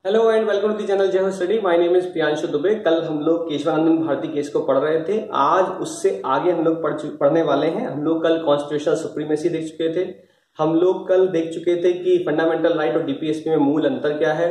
Hello and welcome to the channel Jai Ho study. My name is Priyanshu Dubey. कल हम लोग Keshavananda Bharati case को पढ़ रहे थे। आज उससे आगे हम लोग पढ़ने वाले हैं। हम लोग कल कॉन्स्टिट्यूशनल सुप्रीमेसी देख चुके थे। हम लोग कल देख चुके थे कि फंडामेंटल राइट और डीपीएसपी में मूल अंतर क्या है।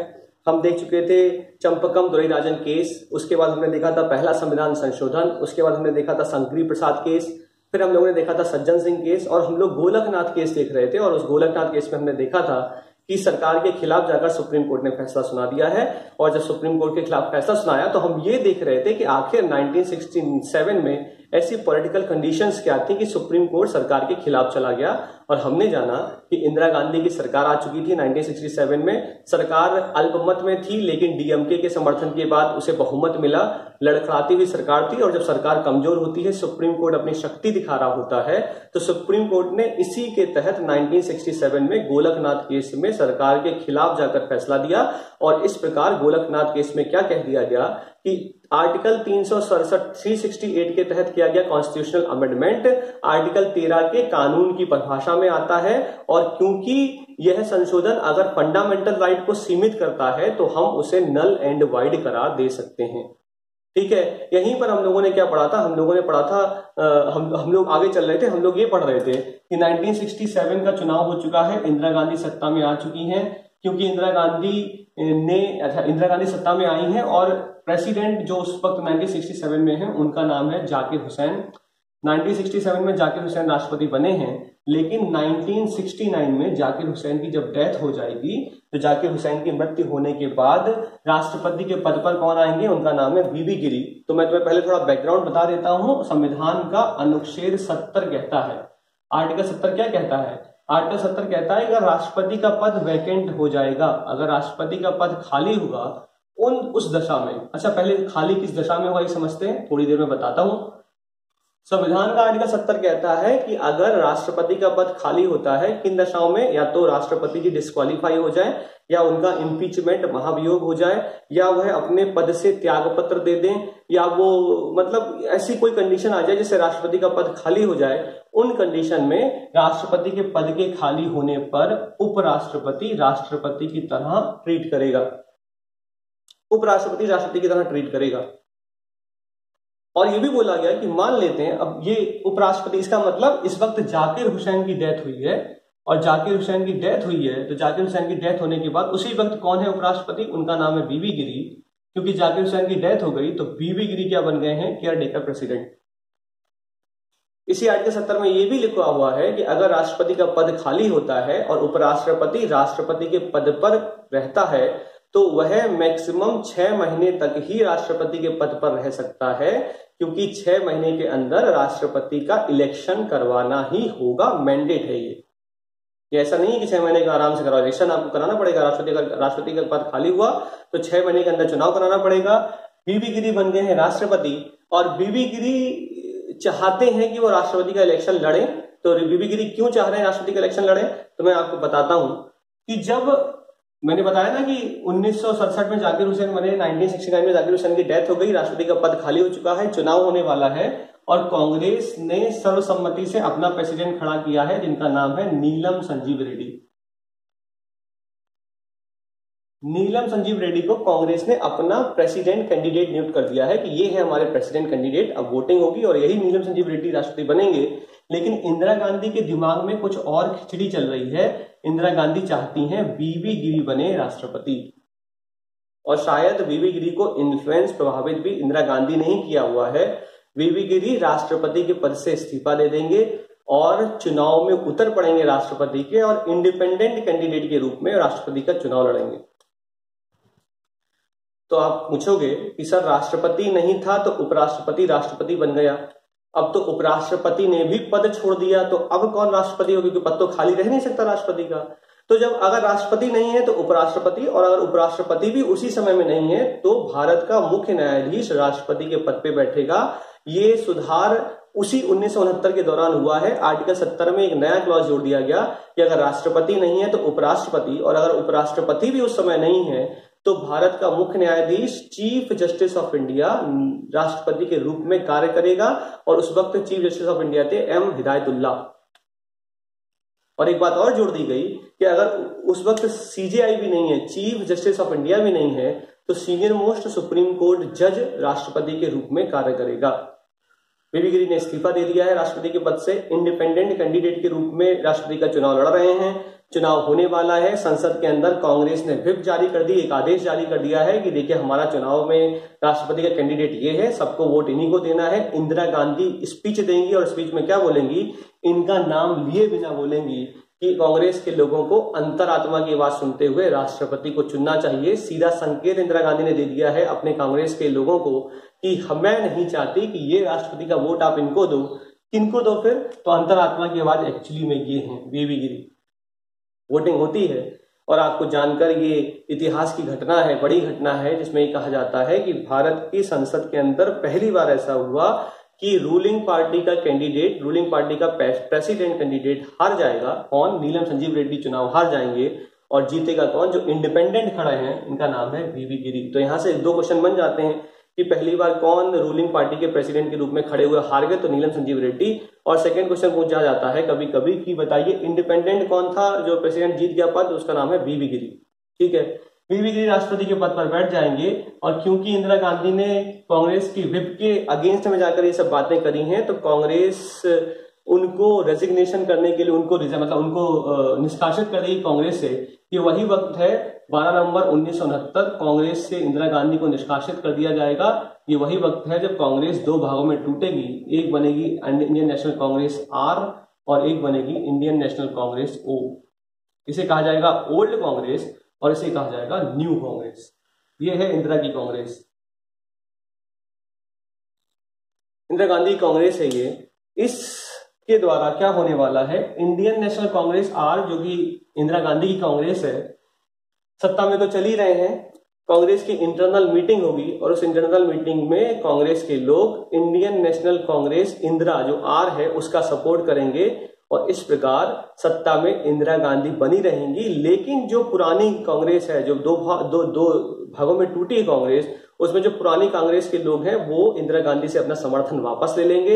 हम देख चुके थे चंपकम दुराईराजन केस। उसके बाद हमने देखा था पहला संविधान संशोधन। उसके बाद हमने देखा था शंकरी प्रसाद केस। फिर हम लोगों ने देखा था सज्जन सिंह केस और हम लोग गोलकनाथ केस देख रहे थे। और उस गोलकनाथ केस में हमने देखा था कि सरकार के खिलाफ जाकर सुप्रीम कोर्ट ने फैसला सुना दिया है। और जब सुप्रीम कोर्ट के खिलाफ फैसला सुनाया तो हम ये देख रहे थे कि आखिर 1967 में ऐसी पॉलिटिकल कंडीशंस क्या थी कि सुप्रीम कोर्ट सरकार के खिलाफ चला गया। और हमने जाना कि इंदिरा गांधी की सरकार आ चुकी थी 1967 में। सरकार अल्पमत में थी लेकिन डीएमके के समर्थन के बाद उसे बहुमत मिला। लड़खड़ाती हुई सरकार थी और जब सरकार कमजोर होती है, सुप्रीम कोर्ट अपनी शक्ति दिखा रहा होता है, तो सुप्रीम कोर्ट ने इसी के तहत 1967 में गोलकनाथ केस में सरकार के खिलाफ जाकर फैसला दिया। और इस प्रकार गोलकनाथ केस में क्या कह दिया गया कि आर्टिकल 368 के तहत किया गया कॉन्स्टिट्यूशनल अमेंडमेंट आर्टिकल 13 के कानून की परिभाषा में आता है। और क्योंकि यह संशोधन अगर फंडामेंटल राइट को सीमित करता है तो हम उसे नल एंड वाइड करार दे सकते हैं। ठीक है, यहीं पर हम लोगों ने क्या पढ़ा था? हम लोगों ने पढ़ा था, हम लोग आगे चल रहे थे। हम लोग ये पढ़ रहे थे कि 1967 का चुनाव हो चुका है, इंदिरा गांधी सत्ता में आ चुकी हैं। क्योंकि इंदिरा गांधी सत्ता में आई हैं और प्रेसिडेंट जो उस वक्त 1967 में है उनका नाम है जाकिर हुसैन। 1967 में जाकिर हुसैन राष्ट्रपति बने हैं, लेकिन 1969 में जाकिर हुसैन की जब डेथ हो जाएगी तो जाकिर हुसैन की मृत्यु होने के बाद राष्ट्रपति के पद पर कौन आएंगे? उनका नाम है बीबी गिरी। तो मैं तुम्हें पहले थोड़ा बैकग्राउंड बता देता हूं। संविधान का अनुच्छेद 70 कहता है, आर्टिकल 70 क्या कहता है? आर्टिकल 70 कहता है कि अगर राष्ट्रपति का पद वैकेंट हो जाएगा, अगर राष्ट्रपति का पद खाली होगा उस दशा में। अच्छा, पहले खाली किस दशा में होगा ये समझते हैं, थोड़ी देर में बताता हूं। संविधान का आर्टिकल 70 कहता है कि अगर राष्ट्रपति का पद खाली होता है किन दशाओं में? या तो राष्ट्रपति जी डिस्क्वालीफाई हो जाए, या उनका इम्पीचमेंट महाभियोग हो जाए, या वह अपने पद से त्याग पत्र दे दें, या वो मतलब ऐसी कोई कंडीशन आ जाए जिससे राष्ट्रपति का पद खाली हो जाए। उन कंडीशन में राष्ट्रपति के पद के खाली होने पर उपराष्ट्रपति राष्ट्रपति की तरह ट्रीट करेगा। उपराष्ट्रपति राष्ट्रपति की तरह ट्रीट करेगा। और ये भी बोला गया कि मान लेते हैं अब ये उपराष्ट्रपति, इसका मतलब इस वक्त जाकिर हुसैन की डेथ हुई है और जाकिर हुसैन की डेथ हुई है, तो जाकिर हुसैन की डेथ होने के बाद उसी वक्त कौन है उपराष्ट्रपति? उनका नाम है बीबी गिरी। क्योंकि जाकिर हुसैन की डेथ हो गई तो बीबी गिरी क्या बन गए हैं? Care taker president. इसी आर्टिकल 70 में यह भी लिखा हुआ है कि अगर राष्ट्रपति का पद खाली होता है और उपराष्ट्रपति राष्ट्रपति के पद पर रहता है तो वह मैक्सिमम 6 महीने तक ही राष्ट्रपति के पद पर रह सकता है, क्योंकि 6 महीने के अंदर राष्ट्रपति का इलेक्शन करवाना ही होगा। मैंडेट है ये ऐसा नहीं है कि 6 महीने का आराम से करवाओ, इलेक्शन आपको कराना पड़ेगा। राष्ट्रपति का पद खाली हुआ तो 6 महीने के अंदर चुनाव कराना पड़ेगा। बीबी गिरी बन गए हैं राष्ट्रपति और बीबी गिरी चाहते हैं कि वो राष्ट्रपति का इलेक्शन लड़े। तो बीबी गिरी क्यों चाह रहे हैं राष्ट्रपति का इलेक्शन लड़े? तो मैं आपको बताता हूं कि जब मैंने बताया ना कि 1967 में जाकिर हुसैन बने, 1969 में जाकिर हुसैन की डेथ हो गई, राष्ट्रपति का पद खाली हो चुका है, चुनाव होने वाला है और कांग्रेस ने सर्वसम्मति से अपना प्रेसिडेंट खड़ा किया है जिनका नाम है नीलम संजीव रेड्डी। नीलम संजीव रेड्डी को कांग्रेस ने अपना प्रेसिडेंट कैंडिडेट नियुक्त कर दिया है कि ये है हमारे प्रेसिडेंट कैंडिडेट। अब वोटिंग होगी और यही नीलम संजीव रेड्डी राष्ट्रपति बनेंगे। लेकिन इंदिरा गांधी के दिमाग में कुछ और खिचड़ी चल रही है। इंदिरा गांधी चाहती हैं बीबी गिरी बने राष्ट्रपति, और शायद बीबी गिरी को इन्फ्लुएंस प्रभावित भी इंदिरा गांधी ने ही किया हुआ है। बीबी गिरी राष्ट्रपति के पद से इस्तीफा दे देंगे और चुनाव में उतर पड़ेंगे राष्ट्रपति के और इंडिपेंडेंट कैंडिडेट के रूप में राष्ट्रपति का चुनाव लड़ेंगे। तो आप पूछोगे कि सर राष्ट्रपति नहीं था तो उपराष्ट्रपति राष्ट्रपति बन गया, अब तो उपराष्ट्रपति ने भी पद छोड़ दिया, तो अब कौन राष्ट्रपति होगी? क्योंकि पद तो खाली रह नहीं सकता राष्ट्रपति का। तो जब अगर राष्ट्रपति नहीं है तो उपराष्ट्रपति, और अगर उपराष्ट्रपति भी उसी समय में नहीं है तो भारत का मुख्य न्यायाधीश राष्ट्रपति के पद पे बैठेगा। ये सुधार उसी 1969 के दौरान हुआ है। आर्टिकल 70 में एक नया क्लॉज जोड़ दिया गया कि अगर राष्ट्रपति नहीं है तो उपराष्ट्रपति, और अगर उपराष्ट्रपति भी उस समय नहीं है तो भारत का मुख्य न्यायाधीश चीफ जस्टिस ऑफ इंडिया राष्ट्रपति के रूप में कार्य करेगा। और उस वक्त चीफ जस्टिस ऑफ इंडिया थे एम हिदायतुल्लाह। और एक बात और जोड़ दी गई कि अगर उस वक्त सीजेआई भी नहीं है, चीफ जस्टिस ऑफ इंडिया भी नहीं है, तो सीनियर मोस्ट सुप्रीम कोर्ट जज राष्ट्रपति के रूप में कार्य करेगा। वीवी गिरी ने इस्तीफा दे दिया है राष्ट्रपति के पद से, इंडिपेंडेंट कैंडिडेट के रूप में राष्ट्रपति का चुनाव लड़ रहे हैं। चुनाव होने वाला है, संसद के अंदर कांग्रेस ने व्हिप जारी कर दी, एक आदेश जारी कर दिया है कि देखिए हमारा चुनाव में राष्ट्रपति का कैंडिडेट ये है, सबको वोट इन्हीं को देना है। इंदिरा गांधी स्पीच देंगी और स्पीच में क्या बोलेंगी, इनका नाम लिए बिना बोलेंगी कि कांग्रेस के लोगों को अंतरात्मा की आवाज सुनते हुए राष्ट्रपति को चुनना चाहिए। सीधा संकेत इंदिरा गांधी ने दे दिया है अपने कांग्रेस के लोगों को कि मैं नहीं चाहती कि ये राष्ट्रपति का वोट आप इनको दो। किनको दो फिर, तो अंतरात्मा की आवाज एक्चुअली में ये है वीवी गिरी। वोटिंग होती है और आपको जानकर ये इतिहास की घटना है, बड़ी घटना है, जिसमें ये कहा जाता है कि भारत की संसद के अंदर पहली बार ऐसा हुआ कि रूलिंग पार्टी का कैंडिडेट, रूलिंग पार्टी का प्रेसिडेंट कैंडिडेट हार जाएगा। कौन? नीलम संजीव रेड्डी चुनाव हार जाएंगे और जीतेगा कौन? जो इंडिपेंडेंट खड़े हैं, इनका नाम है वीवी गिरी। तो यहां से दो क्वेश्चन बन जाते हैं कि पहली बार कौन रूलिंग पार्टी के प्रेसिडेंट के रूप में खड़े हुए हार गए, तो नीलम संजीव रेड्डी। और सेकंड क्वेश्चन पूछा जाता है कभी कभी कि बताइए इंडिपेंडेंट कौन था जो प्रेसिडेंट जीत गया पद, उसका नाम है वीवी गिरी। ठीक है, वीवी गिरी राष्ट्रपति के पद पर बैठ जाएंगे। और क्योंकि इंदिरा गांधी ने कांग्रेस की व्हिप के अगेंस्ट में जाकर ये सब बातें करी हैं, तो कांग्रेस उनको रेजिग्नेशन करने के लिए उनको निष्कासित कर देगी कांग्रेस से। ये वही वक्त है 12 नवंबर 1969 कांग्रेस से इंदिरा गांधी को निष्कासित कर दिया जाएगा। ये वही वक्त है जब कांग्रेस दो भागों में टूटेगी, एक बनेगी इंडियन नेशनल कांग्रेस आर और एक बनेगी इंडियन नेशनल कांग्रेस ओ। इसे कहा जाएगा ओल्ड कांग्रेस और इसे कहा जाएगा न्यू कांग्रेस। ये है इंदिरा की कांग्रेस, इंदिरा गांधी कांग्रेस है ये। इसके द्वारा क्या होने वाला है, इंडियन नेशनल कांग्रेस आर जो कि इंदिरा गांधी की कांग्रेस है, सत्ता में तो चल ही रहे हैं। कांग्रेस की इंटरनल मीटिंग होगी और उस इंटरनल मीटिंग में कांग्रेस के लोग इंडियन नेशनल कांग्रेस इंदिरा जो आर है उसका सपोर्ट करेंगे और इस प्रकार सत्ता में इंदिरा गांधी बनी रहेंगी। लेकिन जो पुरानी कांग्रेस है, जो दो भागों में टूटी है कांग्रेस, उसमें जो पुरानी कांग्रेस के लोग हैं वो इंदिरा गांधी से अपना समर्थन वापस ले लेंगे।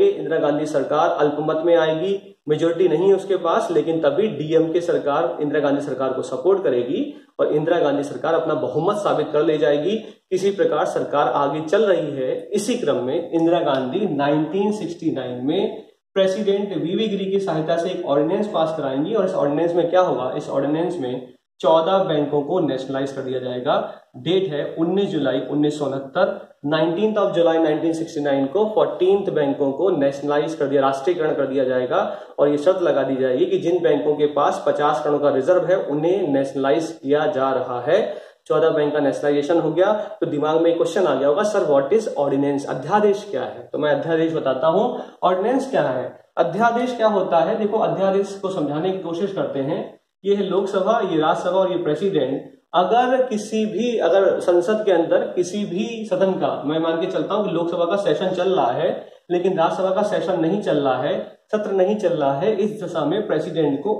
इंदिरा गांधी सरकार अल्पमत में आएगी, मेजोरिटी नहीं है उसके पास, लेकिन तभी डीएमके सरकार इंदिरा गांधी सरकार को सपोर्ट करेगी और इंदिरा गांधी सरकार अपना बहुमत साबित कर ले जाएगी। इसी प्रकार सरकार आगे चल रही है। इसी क्रम में इंदिरा गांधी 1969 में प्रेसिडेंट वीवी गिरी की सहायता से एक ऑर्डिनेंस पास कराएंगी और इस ऑर्डिनेंस में क्या होगा, इस ऑर्डिनेंस में 14 बैंकों को नेशनलाइज कर दिया जाएगा। डेट है 19 जुलाई 1969। 19 ऑफ जुलाई 1969 को 14 बैंकों को नेशनलाइज कर दिया, राष्ट्रीयकरण कर दिया जाएगा और ये शर्त लगा दी जाएगी कि जिन बैंकों के पास 50 करोड़ का रिजर्व है उन्हें नेशनलाइज किया जा रहा है। 14 बैंक का नेशनलाइजेशन हो गया। तो दिमाग में एक क्वेश्चन आ गया होगा, सर व्हाट इज ऑर्डिनेंस, अध्यादेश क्या है? तो मैं अध्यादेश बताता हूं। ऑर्डिनेंस क्या है, अध्यादेश क्या होता है? देखो, अध्यादेश को समझाने की कोशिश करते हैं। ये है लोकसभा, ये राज्यसभा और ये प्रेसिडेंट। अगर संसद के अंदर किसी भी सदन का, मैं मान के चलता हूं कि लोकसभा का सेशन चल रहा है लेकिन राज्यसभा का सेशन नहीं चल रहा है, सत्र नहीं चल रहा है, इस दशा में प्रेसिडेंट को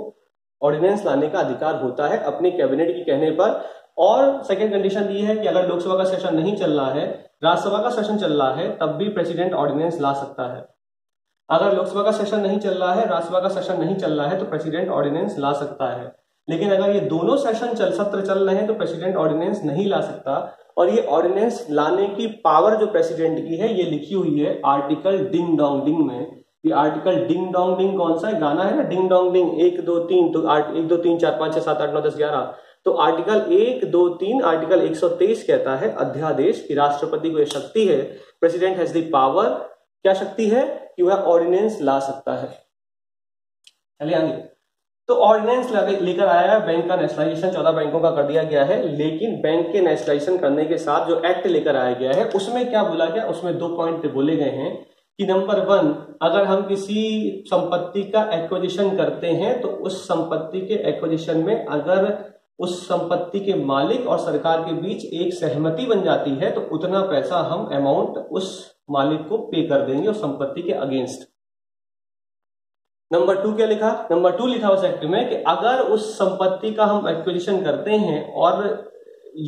ऑर्डिनेंस लाने का अधिकार होता है अपने कैबिनेट के कहने पर। और सेकंड कंडीशन ये है कि अगर लोकसभा का सेशन नहीं चल रहा है, राज्यसभा का सेशन चल रहा है, तब भी प्रेसिडेंट ऑर्डिनेंस ला सकता है। अगर लोकसभा का सेशन नहीं चल रहा है, राज्यसभा का सेशन नहीं चल रहा है, तो प्रेसिडेंट ऑर्डिनेंस ला सकता है। लेकिन अगर ये दोनों सत्र चल रहे हैं तो प्रेसिडेंट ऑर्डिनेंस नहीं ला सकता। और ये ऑर्डिनेंस लाने की पावर जो प्रेसिडेंट की है, ये लिखी हुई है आर्टिकल डिंग डोंग डिंग में। ये आर्टिकल डिंग डोंग डिंग कौन सा है? गाना है ना, डिंग डोंग डिंग 1 2 3, तो 1 2 3 4 5 6 7 8 9 10 11। तो आर्टिकल 1 2 3 आर्टिकल 123 कहता है अध्यादेश की राष्ट्रपति को यह शक्ति है, प्रेसिडेंट हैज द पावर, क्या शक्ति है कि वह ऑर्डिनेंस ला सकता है। चलिए आगे। तो ऑर्डिनेंस लेकर आया है, बैंक का नेशनलाइजेशन 14 बैंकों का कर दिया गया है। लेकिन बैंक के नेशनलाइजेशन करने के साथ जो एक्ट लेकर आया गया है उसमें क्या बोला गया, उसमें 2 पॉइंट बोले गए हैं कि नंबर 1, अगर हम किसी संपत्ति का एक्विजिशन करते हैं तो उस संपत्ति के एक्विजिशन में अगर उस संपत्ति के मालिक और सरकार के बीच एक सहमति बन जाती है तो उतना पैसा हम अमाउंट उस मालिक को पे कर देंगे उस संपत्ति के अगेंस्ट। नंबर 2 क्या लिखा? नंबर 2 लिखा उस एक्ट में कि अगर उस संपत्ति का हम एक्विजिशन करते हैं और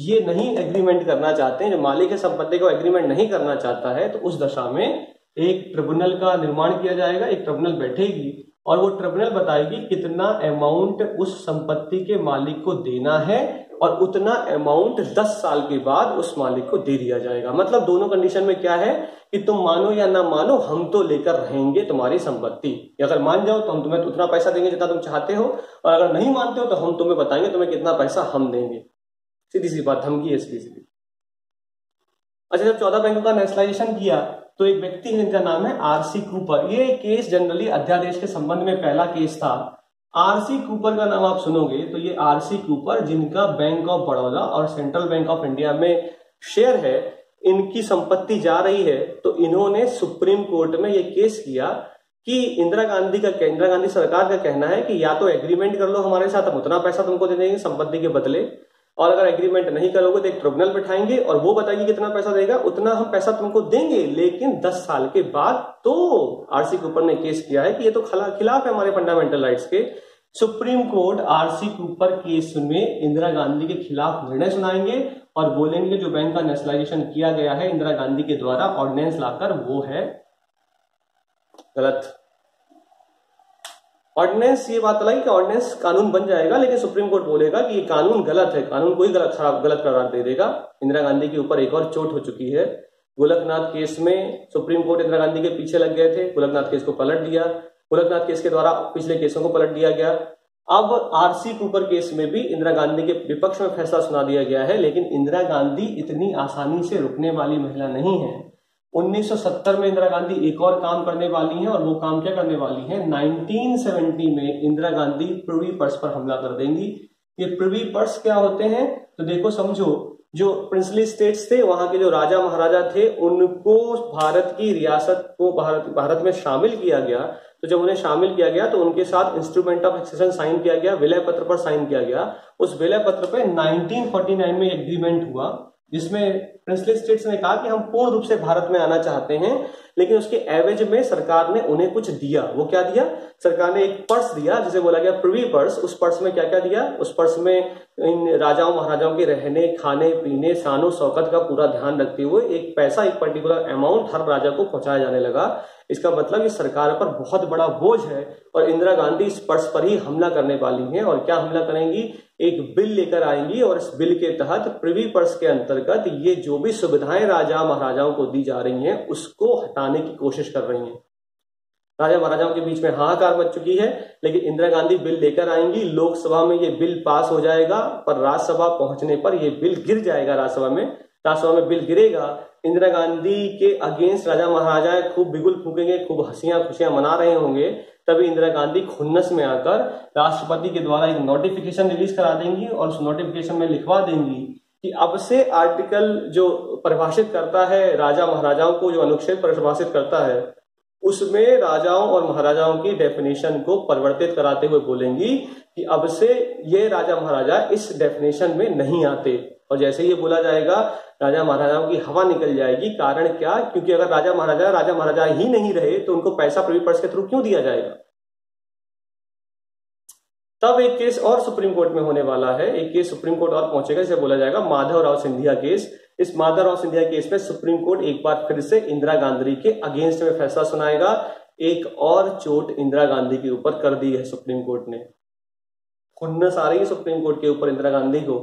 ये नहीं एग्रीमेंट करना चाहते हैं, जो मालिक है संपत्ति को एग्रीमेंट नहीं करना चाहता है, तो उस दशा में एक ट्रिब्यूनल का निर्माण किया जाएगा। एक ट्रिब्यूनल बैठेगी और वो ट्रिब्यूनल बताएगी कितना अमाउंट उस संपत्ति के मालिक को देना है और उतना अमाउंट 10 साल के बाद उस मालिक को दे दिया जाएगा। मतलब दोनों कंडीशन में क्या है कि तुम मानो या ना मानो, हम तो लेकर रहेंगे तुम्हारी संपत्ति। अगर मान जाओ तो हम तुम्हें उतना पैसा देंगे जितना तुम चाहते हो, और अगर नहीं मानते हो तो हम तुम्हें बताएंगे तुम्हें कितना पैसा हम देंगे। सीधी सी बात, धमकी है सीधी सी। अच्छा, जब 14 बैंकों का नेशनलाइजेशन किया तो एक व्यक्ति है जिनका नाम है आरसी कूपर। ये केस जनरली अध्यादेश के संबंध में पहला केस था। आरसी कूपर का नाम आप सुनोगे तो ये आरसी कूपर, जिनका बैंक ऑफ बड़ौदा और सेंट्रल बैंक ऑफ इंडिया में शेयर है, इनकी संपत्ति जा रही है। तो इन्होंने सुप्रीम कोर्ट में ये केस किया कि इंदिरा गांधी सरकार का कहना है कि या तो एग्रीमेंट कर लो हमारे साथ, हम उतना पैसा तुमको दे देंगे संपत्ति के बदले, और अगर एग्रीमेंट नहीं करोगे तो एक ट्रिब्यूनल बिठाएंगे और वो बताएगी कितना पैसा देगा, उतना हम पैसा तुमको देंगे लेकिन 10 साल के बाद। तो आरसी कूपर ने केस किया है कि ये तो खिलाफ है हमारे फंडामेंटल राइट्स के। Supreme court RC Cooper case में इंदिरा गांधी के खिलाफ निर्णय सुनाएंगे और बोलेंगे जो बैंक का नेशनलाइजेशन किया गया है इंदिरा गांधी के द्वारा ऑर्डिनेंस लाकर, वो है गलत। ऑर्डिनेंस, ये बात लगी कि ऑर्डिनेंस कानून बन जाएगा, लेकिन सुप्रीम कोर्ट बोलेगा कि ये कानून गलत है, कानून कोई गलत करार दे देगा। इंदिरा गांधी के ऊपर एक और चोट हो चुकी है। गोलकनाथ केस में सुप्रीम कोर्ट इंदिरा गांधी के पीछे लग गए थे, गोलकनाथ केस को पलट दिया। गोलकनाथ केस के द्वारा पिछले केसों को पलट दिया गया। अब आरसी कूपर केस में भी इंदिरा गांधी के विपक्ष में फैसला सुना दिया गया है, लेकिन इंदिरा गांधी इतनी आसानी से रुकने वाली महिला नहीं है। 1970 में इंदिरा गांधी एक और काम करने वाली हैं, और वो काम क्या करने वाली हैं, 1970 में इंदिरा गांधी प्रिवी पर्स पर हमला कर देंगी। ये प्रिवी पर्स क्या होते हैं, तो देखो समझो, जो प्रिंसली स्टेट्स थे, वहां के जो राजा महाराजा थे, उनको भारत की रियासत को भारत में शामिल किया गया। तो जब उन्हें शामिल किया गया तो उनके साथ इंस्ट्रूमेंट ऑफ एक्सेशन साइन किया गया, विलय पत्र पर साइन किया गया। उस विलय पत्र पे 1949 में एग्रीमेंट हुआ, जिसमें प्रिंसली स्टेट्स ने कहा कि हम पूर्ण रूप से भारत में आना चाहते हैं, लेकिन उसके एवज में सरकार ने उन्हें कुछ दिया। वो क्या दिया, सरकार ने एक पर्स दिया जिसे बोला गया प्रिवी पर्स। उस पर्स में क्या क्या दिया, उस पर्स में इन राजाओं महाराजाओं के रहने, खाने पीने, शानो शौकत का पूरा ध्यान रखते हुए एक पैसा, एक पर्टिकुलर अमाउंट हर राजा को पहुंचाया जाने लगा। इसका मतलब ये सरकार पर बहुत बड़ा बोझ है और इंदिरा गांधी इस पर्स पर ही हमला करने वाली हैं। और क्या हमला करेंगी, एक बिल लेकर आएंगी और इस बिल के तहत प्रिवी पर्स के अंतर्गत ये जो भी सुविधाएं राजा महाराजाओं को दी जा रही हैं उसको हटाने की कोशिश कर रही हैं। राजा महाराजाओं के बीच में हाहाकार मच चुकी है, लेकिन इंदिरा गांधी बिल लेकर आएंगी। लोकसभा में ये बिल पास हो जाएगा, पर राज्यसभा पहुंचने पर ये बिल गिर जाएगा। राज्यसभा में बिल गिरेगा। इंदिरा गांधी के अगेंस्ट राजा महाराजा खूब बिगुल फूकेंगे, खूब हंसियां खुशियां मना रहे होंगे। तभी इंदिरा गांधी खुन्नस में आकर राष्ट्रपति के द्वारा एक नोटिफिकेशन रिलीज करा देंगी और उस नोटिफिकेशन में लिखवा देंगी कि अब से आर्टिकल जो परिभाषित करता है राजा महाराजाओं को, जो अनुच्छेद परिभाषित करता है, उसमें राजाओं और महाराजाओं की डेफिनेशन को परिवर्तित कराते हुए बोलेंगी कि अब से ये राजा महाराजा इस डेफिनेशन में नहीं आते। और जैसे ये बोला जाएगा, राजा महाराजाओं की हवा निकल जाएगी। कारण क्या, क्योंकि अगर राजा महाराजा ही नहीं रहे तो उनको पैसा प्रिवी पर्स के थ्रू क्यों दिया जाएगा। तब एक केस और सुप्रीम कोर्ट में होने वाला है, एक केस सुप्रीम कोर्ट और पहुंचेगा, जिसे बोला जाएगा माधवराव सिंधिया केस। इस माधवराव सिंधिया केस में सुप्रीम कोर्ट एक बार फिर से इंदिरा गांधी के अगेंस्ट में फैसला सुनाएगा। एक और चोट इंदिरा गांधी के ऊपर कर दी है सुप्रीम कोर्ट ने। खुन्नस आ रही है सुप्रीम कोर्ट के ऊपर इंदिरा गांधी को,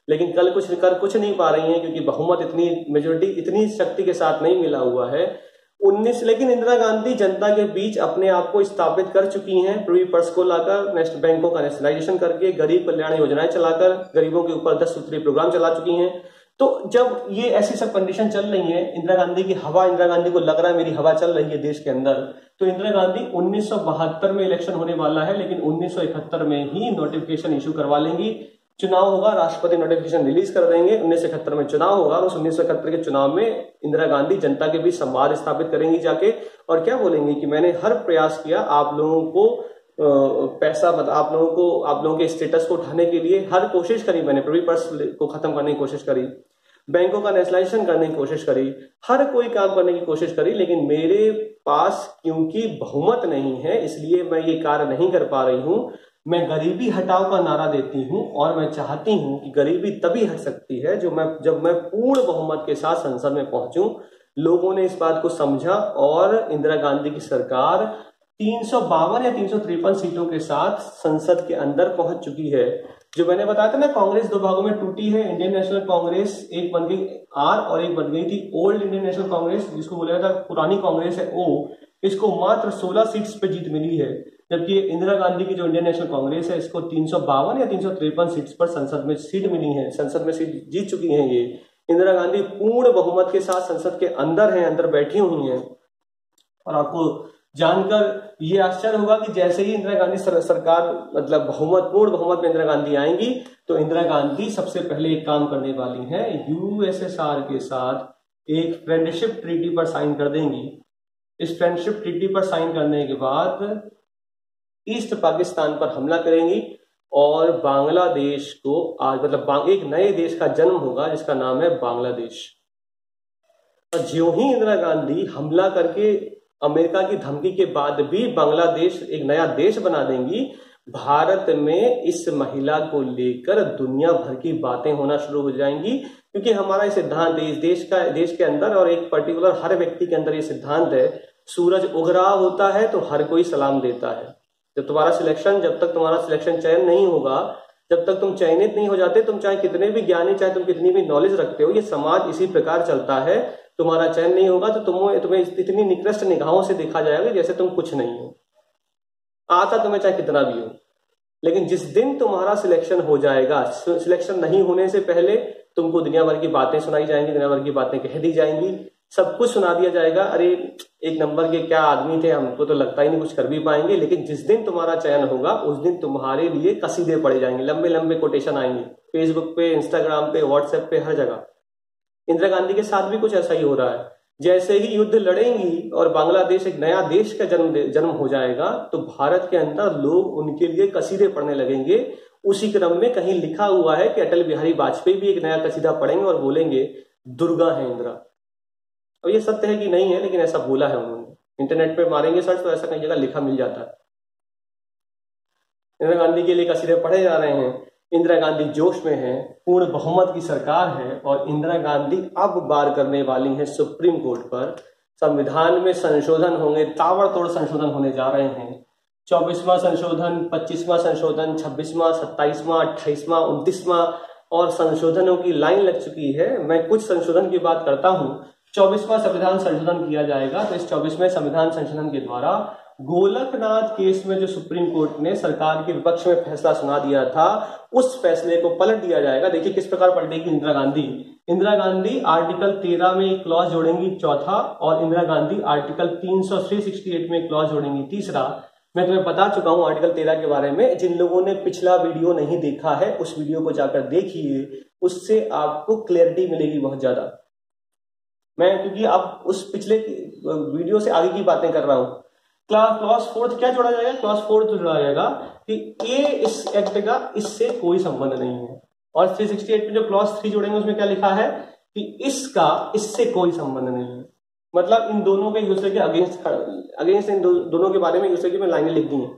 लेकिन कल कुछ नहीं पा रही है, क्योंकि बहुमत मेजोरिटी इतनी शक्ति के साथ नहीं मिला हुआ है। लेकिन इंदिरा गांधी जनता के बीच अपने आप को स्थापित कर चुकी हैं, प्रिवी पर्स को लाकर, नेशनल बैंकों का नेशनलाइजेशन करके, गरीब कल्याण योजनाएं चलाकर, गरीबों के ऊपर 10 सूत्री प्रोग्राम चला चुकी हैं। तो जब ये ऐसी सब कंडीशन चल रही है, इंदिरा गांधी की हवा, इंदिरा गांधी को लग रहा है मेरी हवा चल रही है देश के अंदर, तो इंदिरा गांधी 1972 में इलेक्शन होने वाला है, लेकिन 1971 में ही नोटिफिकेशन इशू करवा लेंगी। चुनाव होगा, राष्ट्रपति नोटिफिकेशन रिलीज कर देंगे, 1971 में चुनाव होगा। उस 1971 के चुनाव में इंदिरा गांधी जनता के बीच संवाद स्थापित करेंगी जाके, और क्या बोलेंगी कि मैंने हर प्रयास किया आप लोगों को पैसा, आप लोगों के स्टेटस को उठाने के लिए हर कोशिश करी, मैंने प्रिवी पर्स को खत्म करने की कोशिश करी, बैंकों का नेशनलाइजेशन करने की कोशिश करी, हर कोई काम करने की कोशिश करी, लेकिन मेरे पास क्योंकि बहुमत नहीं है इसलिए मैं ये कार्य नहीं कर पा रही हूं। मैं गरीबी हटाओ का नारा देती हूं और मैं चाहती हूं कि गरीबी तभी हट सकती है जब मैं पूर्ण बहुमत के साथ संसद में पहुंचूं। लोगों ने इस बात को समझा और इंदिरा गांधी की सरकार 352 या 353 सीटों के साथ संसद के अंदर पहुंच चुकी है। जो मैंने बताया था ना, कांग्रेस दो भागों में टूटी है। इंडियन नेशनल कांग्रेस एक बन गई आर और एक बन गई थी ओल्ड इंडियन नेशनल कांग्रेस, जिसको बोला जाता है पुरानी कांग्रेस है ओ। इसको मात्र 16 सीट्स पे जीत मिली है, जबकि इंदिरा गांधी की जो इंडियन नेशनल कांग्रेस है इसको 352 या 353 सीट्स पर संसद में सीट मिली है, संसद में सीट जीत चुकी है। ये इंदिरा गांधी पूर्ण बहुमत के साथ संसद के अंदर है, अंदर बैठी हुई है। और आपको जानकर ये आश्चर्य होगा कि जैसे ही इंदिरा गांधी सरकार मतलब पूर्ण बहुमत में इंदिरा गांधी आएंगी, तो इंदिरा गांधी सबसे पहले एक काम करने वाली है, यूएसएसआर के साथ एक फ्रेंडशिप ट्रीटी पर साइन कर देंगी। इस फ्रेंडशिप ट्रीटी पर साइन करने के बाद ईस्ट पाकिस्तान पर हमला करेंगी और बांग्लादेश को आज मतलब एक नए देश का जन्म होगा जिसका नाम है बांग्लादेश। और ज्यों ही इंदिरा गांधी हमला करके अमेरिका की धमकी के बाद भी बांग्लादेश एक नया देश बना देंगी, भारत में इस महिला को लेकर दुनिया भर की बातें होना शुरू हो जाएंगी, क्योंकि हमारा सिद्धांत है देश के अंदर और एक पर्टिकुलर हर व्यक्ति के अंदर ये सिद्धांत है, सूरज उग रहा होता है तो हर कोई सलाम देता है। जब तक तुम्हारा सिलेक्शन चयन नहीं होगा, जब तक तुम चयनित नहीं हो जाते, तुम चाहे कितने भी ज्ञानी, चाहे तुम कितनी भी नॉलेज रखते हो, ये समाज इसी प्रकार चलता है। तुम्हारा चयन नहीं होगा तो तुम्हें इतनी निकृष्ट निगाहों से देखा जाएगा जैसे तुम कुछ नहीं हो, आता तुम्हें चाहे कितना भी हो। लेकिन जिस दिन तुम्हारा सिलेक्शन हो जाएगा, सिलेक्शन नहीं होने से पहले तुमको दुनिया भर की बातें सुनाई जाएंगी, दुनिया भर की बातें कह दी जाएंगी, सब कुछ सुना दिया जाएगा। अरे एक नंबर के क्या आदमी थे, हमको तो लगता ही नहीं कुछ कर भी पाएंगे। लेकिन जिस दिन तुम्हारा चयन होगा उस दिन तुम्हारे लिए कसीदे पड़े जाएंगे, लंबे लंबे कोटेशन आएंगे फेसबुक पे, इंस्टाग्राम पे, व्हाट्सएप पे, हर जगह। इंदिरा गांधी के साथ भी कुछ ऐसा ही हो रहा है। जैसे ही युद्ध लड़ेंगी और बांग्लादेश एक नया देश का जन्म हो जाएगा, तो भारत के अंदर लोग उनके लिए कसीदे पढ़ने लगेंगे। उसी क्रम में कहीं लिखा हुआ है कि अटल बिहारी वाजपेयी भी एक नया कसीदा पढ़ेंगे और बोलेंगे दुर्गा है इंदिरा। अब ये सत्य है कि नहीं है, लेकिन ऐसा बोला है उन्होंने। इंटरनेट पे मारेंगे सर्च तो ऐसा कई जगह लिखा मिल जाता है। इंदिरा गांधी के लिए कसीदे पढ़े जा रहे हैं। इंदिरा गांधी जोश में है, पूर्ण बहुमत की सरकार है और इंदिरा गांधी अब बार करने वाली है सुप्रीम कोर्ट पर। संविधान में संशोधन होंगे, ताबड़तोड़ संशोधन होने जा रहे हैं। 24वां संशोधन, 25वां संशोधन, 26वां, 27वां, 28वां, 29वां और संशोधनों की लाइन लग चुकी है। मैं कुछ संशोधन की बात करता हूं। 24वां संविधान संशोधन किया जाएगा। तो इस 24वें संविधान संशोधन के द्वारा गोलकनाथ केस में जो सुप्रीम कोर्ट ने सरकार के विपक्ष में फैसला सुना दिया था, उस फैसले को पलट दिया जाएगा। देखिए किस प्रकार पलटेगी इंदिरा गांधी। इंदिरा गांधी आर्टिकल 13 में एक क्लॉज जोड़ेंगी, चौथा, और इंदिरा गांधी आर्टिकल 368 में एक क्लॉज जोड़ेंगी, तीसरा। मैं तुम्हें बता चुका हूं आर्टिकल 13 के बारे में। जिन लोगों ने पिछला वीडियो नहीं देखा है उस वीडियो को जाकर देखिए, उससे आपको क्लैरिटी मिलेगी बहुत ज्यादा। मैं क्योंकि अब उस पिछले वीडियो से आगे की बातें कर रहा हूं। क्लॉज 4 क्या जोड़ा जाएगा? क्लॉज 4 जोड़ा जाएगा कि ये इस एक्ट का इससे कोई संबंध नहीं है। और 368 में जो क्लॉज 3 जोड़ेंगे उसमें क्या लिखा है कि इसका इससे कोई संबंध नहीं है। मतलब इन दोनों के एक दूसरे के अगेंस्ट इन दोनों के बारे में एक दूसरे की लाइनें लिख दी हैं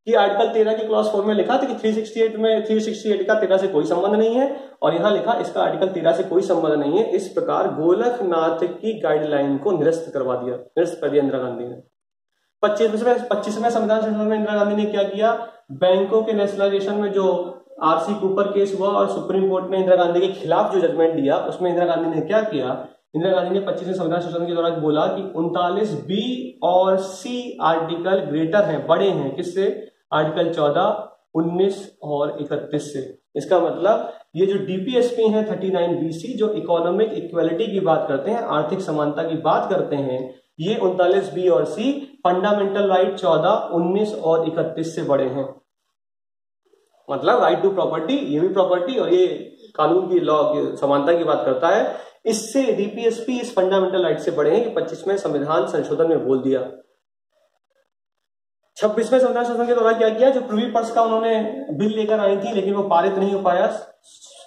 कि आर्टिकल 13 की क्लॉज 4 में लिखा था कि 368 का 13 से कोई संबंध नहीं है, और यहां लिखा इसका आर्टिकल 13 से कोई संबंध नहीं है। इस प्रकार गोलकनाथ की गाइडलाइन को निरस्त कर दिया इंदिरा गांधी ने। 25वें संविधान संशोधन में इंदिरा गांधी ने क्या किया? बैंकों के नेशनलाइजेशन में जो आरसी कूपर केस हुआ और सुप्रीम कोर्ट ने इंदिरा गांधी के खिलाफ जो जजमेंट दिया, उसमें इंदिरा गांधी ने क्या किया? इंदिरा गांधी ने 25वें संविधान संशोधन के दौरान बोला कि 39B और C आर्टिकल ग्रेटर हैं, बड़े हैं, किससे? आर्टिकल 14, 19 और 31 से। इसका मतलब ये जो डीपीएसपी है 39BC जो इकोनॉमिक इक्वालिटी की बात करते हैं, आर्थिक समानता की बात करते हैं, ये 39B और C फंडामेंटल राइट 14, 19 और 31 से बड़े हैं। मतलब राइट टू प्रॉपर्टी, ये भी प्रॉपर्टी और ये कानून की लॉ की समानता की बात करता है। इससे डीपीएसपी इस फंडामेंटल राइट से बड़े हैं कि 25वें संविधान संशोधन में बोल दिया। 26वें संविधान संशोधन के दौरान क्या किया? जो प्रिवी पर्स का उन्होंने बिल लेकर आई थी लेकिन वो पारित नहीं हो पाया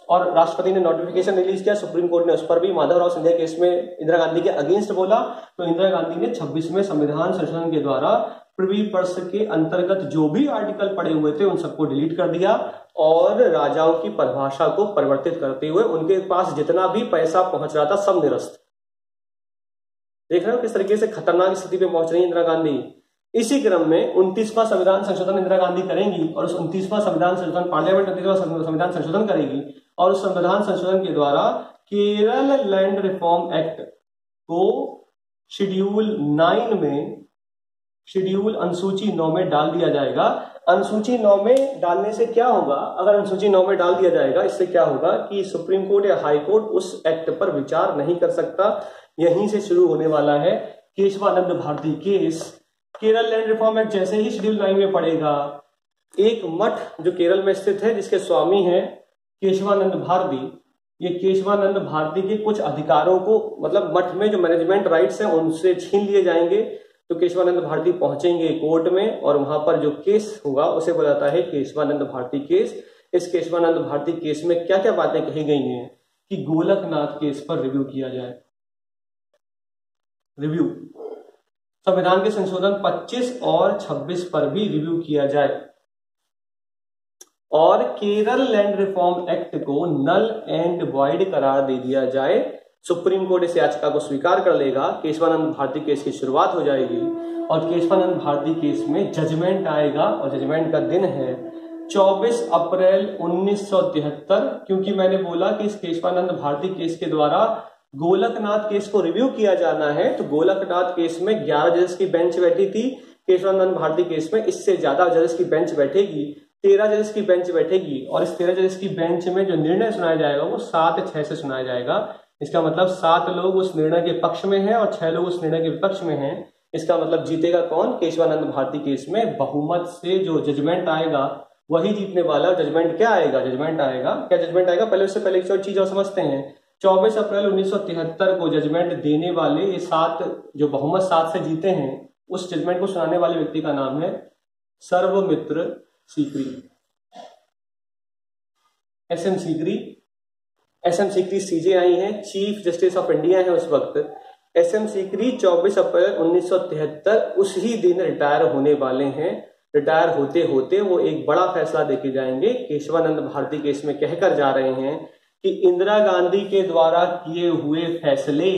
और राष्ट्रपति ने नोटिफिकेशन रिलीज किया, सुप्रीम कोर्ट ने उस पर भी माधवराव सिंधिया केस में इंदिरा गांधी के अगेंस्ट बोला। तो इंदिरा गांधी ने 26वें संविधान संशोधन के द्वारा प्रिवी पर्स के अंतर्गत जो भी आर्टिकल पड़े हुए थे उन सबको डिलीट कर दिया और राजाओं की परिभाषा को परिवर्तित करते हुए उनके पास जितना भी पैसा पहुंच रहा था सब निरस्त। देख रहे हो किस तरीके से खतरनाक स्थिति पे पहुंच रही है इंदिरा गांधी। इसी क्रम में 29वां संविधान संशोधन इंदिरा गांधी करेंगी और उस 29वां संविधान संशोधन पार्लियामेंट 29वां संविधान संशोधन करेगी और उस संविधान संशोधन के द्वारा केरल लैंड रिफॉर्म एक्ट को शेड्यूल 9 में, शेड्यूल अनुसूची 9 में डाल दिया जाएगा। अनुसूची 9 में डालने से क्या होगा, अगर अनुसूची 9 में डाल दिया जाएगा, इससे क्या होगा कि सुप्रीम कोर्ट या हाई कोर्ट उस एक्ट पर विचार नहीं कर सकता। यहीं से शुरू होने वाला है Kesavananda Bharati case. Kerala land reform act जैसे ही शेड्यूल 9 में पड़ेगा, एक मठ जो केरल में स्थित है जिसके स्वामी हैं केशवानंद भारती, ये केशवानंद भारती के कुछ अधिकारों को, मतलब मठ में जो मैनेजमेंट राइट्स हैं उनसे छीन लिए जाएंगे। तो केशवानंद भारती पहुंचेंगे कोर्ट में और वहां पर जो केस होगा उसे बुलाता है केशवानंद भारती केस। इस केशवानंद भारती केस में क्या क्या बातें कही गई हैं कि गोलकनाथ केस पर रिव्यू किया जाए। रिव्यू संविधान के संशोधन 25 और 26 पर भी रिव्यू किया जाए और केरल लैंड रिफॉर्म एक्ट को नल एंड वॉइड करार दे दिया जाए। सुप्रीम कोर्ट इस याचिका को स्वीकार कर लेगा, केशवानंद भारती केस की शुरुआत हो जाएगी और केशवानंद भारती केस में जजमेंट आएगा और जजमेंट का दिन है 24 अप्रैल 1973। क्योंकि मैंने बोला कि इस केशवानंद भारती केस के द्वारा गोलकनाथ केस को रिव्यू किया जाना है, तो गोलकनाथ केस में 11 जजेस की बेंच बैठी थी। केशवानंद भारती केस में इससे ज्यादा जजेस की बेंच बैठेगी, 13 जजेस की बेंच बैठेगी और इस 13 जजेस की बेंच में जो निर्णय सुनाया जाएगा वो 7-6 से सुनाया जाएगा। इसका मतलब 7 लोग उस निर्णय के पक्ष में हैं और 6 लोग उस निर्णय के विपक्ष में हैं। इसका मतलब जीतेगा कौन? केशवानंद भारती केस में बहुमत से जो जजमेंट आएगा वही जीतने वाला। जजमेंट क्या आएगा? जजमेंट आएगा, क्या जजमेंट आएगा? पहले उससे पहले एक चीज और समझते हैं। 24 अप्रैल 1973 को जजमेंट देने वाले ये 7 जो बहुमत 7 से जीते हैं, उस जजमेंट को सुनाने वाले व्यक्ति का नाम है Sarvamitra Sikri, SM Sikri. SM Sikri CJI हैं, चीफ जस्टिस ऑफ इंडिया है उस वक्त। एसएम सीकरी 24 अप्रैल 1973 उसी दिन रिटायर होने वाले हैं। रिटायर होते होते वो एक बड़ा फैसला देके जाएंगे। केशवानंद भारती केस में कहकर जा रहे हैं कि इंदिरा गांधी के द्वारा किए हुए फैसले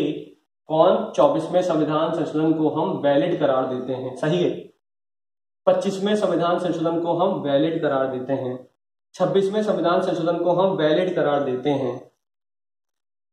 कौन? 24वें संविधान संशोधन को हम वैलिड करार देते हैं। सही है। 25वें संविधान संशोधन को हम वैलिड करार देते हैं। 26वें संविधान संशोधन को हम वैलिड करार देते हैं।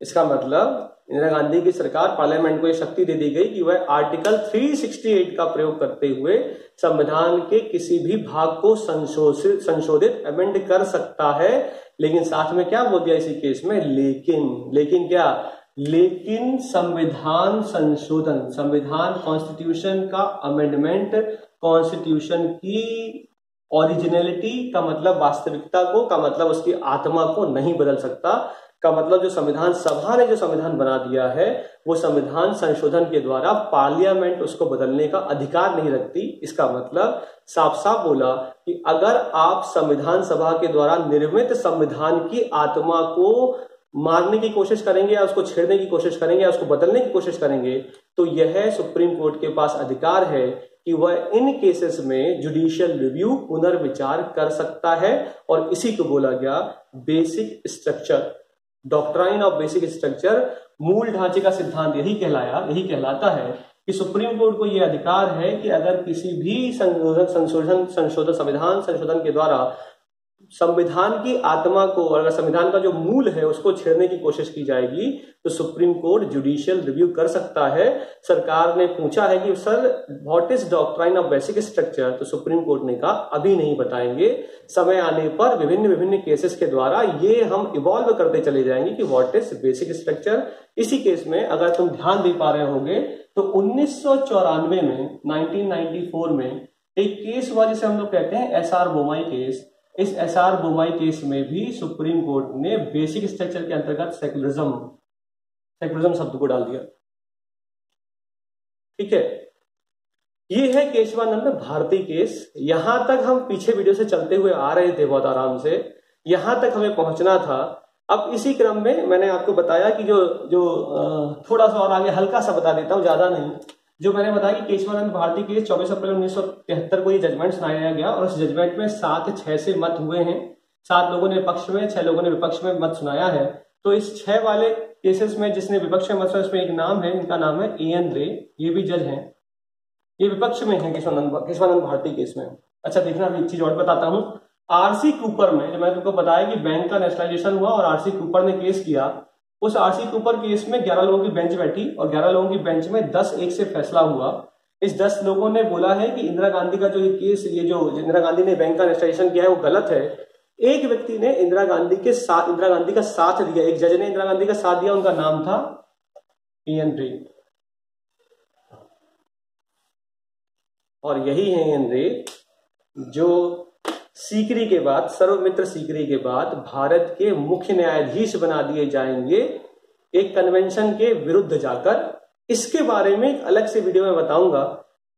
इसका मतलब इंदिरा गांधी की सरकार, पार्लियामेंट को यह शक्ति दे दी गई कि वह आर्टिकल 368 का प्रयोग करते हुए संविधान के किसी भी भाग को संशोधित अमेंड कर सकता है। लेकिन साथ में क्या बोल दिया इसी केस में? लेकिन क्या? लेकिन संविधान संशोधन, संविधान कॉन्स्टिट्यूशन का अमेंडमेंट, कॉन्स्टिट्यूशन की ओरिजिनलिटी का मतलब वास्तविकता को, का मतलब उसकी आत्मा को नहीं बदल सकता। का मतलब जो संविधान सभा ने जो संविधान बना दिया है वो संविधान संशोधन के द्वारा पार्लियामेंट उसको बदलने का अधिकार नहीं रखती। इसका मतलब साफ साफ बोला कि अगर आप संविधान सभा के द्वारा निर्मित संविधान की आत्मा को मारने की कोशिश करेंगे या उसको छेड़ने की कोशिश करेंगे या उसको बदलने की कोशिश करेंगे, तो यह सुप्रीम कोर्ट के पास अधिकार है कि वह इन केसेस में जुडिशियल रिव्यू, पुनर्विचार कर सकता है। और इसी को बोला गया basic structure, doctrine of basic structure. मूल ढांचे का सिद्धांत यही कहलाता है कि सुप्रीम कोर्ट को यह अधिकार है कि अगर किसी भी संविधान संशोधन के द्वारा संविधान की आत्मा को, अगर संविधान का जो मूल है उसको छेड़ने की कोशिश की जाएगी तो सुप्रीम कोर्ट जुडिशियल रिव्यू कर सकता है। सरकार ने पूछा है कि sir what is doctrine of basic structure, तो सुप्रीम कोर्ट ने कहा अभी नहीं बताएंगे, समय आने पर विभिन्न केसेस के द्वारा ये हम इवॉल्व करते चले जाएंगे कि व्हाट इज बेसिक स्ट्रक्चर। इसी केस में अगर तुम ध्यान दे पा रहे होगे तो 1994 में, 1994 में एक केस हुआ जिसे हम लोग कहते हैं एसआर बोमाई केस। इस एसआर बोमाई केस में भी सुप्रीम कोर्ट ने बेसिक स्ट्रक्चर के अंतर्गत सेकुलरिज्म शब्द को डाल दिया। ठीक है, ये है केशवानंद भारती केस। यहां तक हम पीछे वीडियो से चलते हुए आ रहे थे बहुत आराम से, यहां तक हमें पहुंचना था। अब इसी क्रम में मैंने आपको बताया कि जो थोड़ा सा और आगे हल्का सा बता देता हूं, ज्यादा नहीं। जो मैंने बताया कि केशवानंद भारती केस 24 अप्रैल 1973 को ये जजमेंट सुनाया गया और उस जजमेंट में 7-6 से मत हुए हैं। 7 लोगों ने पक्ष में, 6 लोगों ने विपक्ष में मत सुनाया है। तो इस 6 वाले केसेस में जिसने विपक्ष में मत सुनाया उसमें एक नाम है, इनका नाम है एएन रे। ये भी जज हैं, ये विपक्ष में है केशवानंद भारती केस में। अच्छा देखना, अभी एक चीज और बताता हूँ। आरसी कूपर में, जो मैंने तुमको बताया कि बैंक का नेशनलाइजेशन हुआ और आरसी कूपर ने केस किया, उस आरसी कूपर केस में 11 लोगों की बेंच बैठी और 11 लोगों की बेंच में 10-1 से फैसला हुआ। इस 10 लोगों ने बोला है कि इंदिरा गांधी का जो ये केस, ये जो इंदिरा गांधी ने बैंक का नेशनलाइजेशन किया है वो गलत है। एक व्यक्ति ने इंदिरा गांधी का साथ दिया, एक जज ने इंदिरा गांधी का साथ दिया, उनका नाम था इयन रे। और यही है इयन रे जो सीकरी के बाद, सर्वमित्र सीकरी के बाद भारत के मुख्य न्यायाधीश बना दिए जाएंगे एक कन्वेंशन के विरुद्ध जाकर। इसके बारे में एक अलग से वीडियो में बताऊंगा,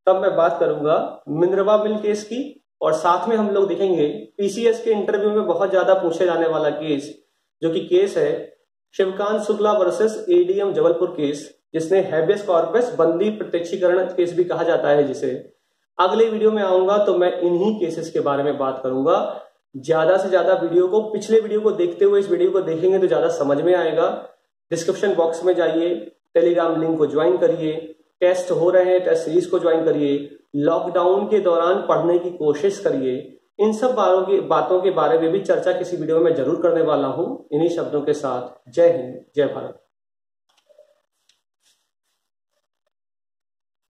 तब मैं बात करूंगा मिनर्वा मिल केस की, और साथ में हम लोग देखेंगे पीसीएस के इंटरव्यू में बहुत ज्यादा पूछे जाने वाला केस, जो कि केस है Shivkant Shukla versus ADM Jabalpur case, जिसने हैबियस कॉर्पस बंदी प्रत्यक्षीकरण केस भी कहा जाता है जिसे। अगले वीडियो में आऊंगा तो मैं इन्हीं केसेस के बारे में बात करूंगा। ज्यादा से ज्यादा वीडियो को, पिछले वीडियो को देखते हुए इस वीडियो को देखेंगे तो ज्यादा समझ में आएगा। डिस्क्रिप्शन बॉक्स में जाइए, टेलीग्राम लिंक को ज्वाइन करिए, टेस्ट हो रहे हैं टेस्ट सीरीज को ज्वाइन करिए, लॉकडाउन के दौरान पढ़ने की कोशिश करिए। इन सब बातों के बारे में भी चर्चा किसी वीडियो में जरूर करने वाला हूं। इन्हीं शब्दों के साथ जय हिंद, जय भारत।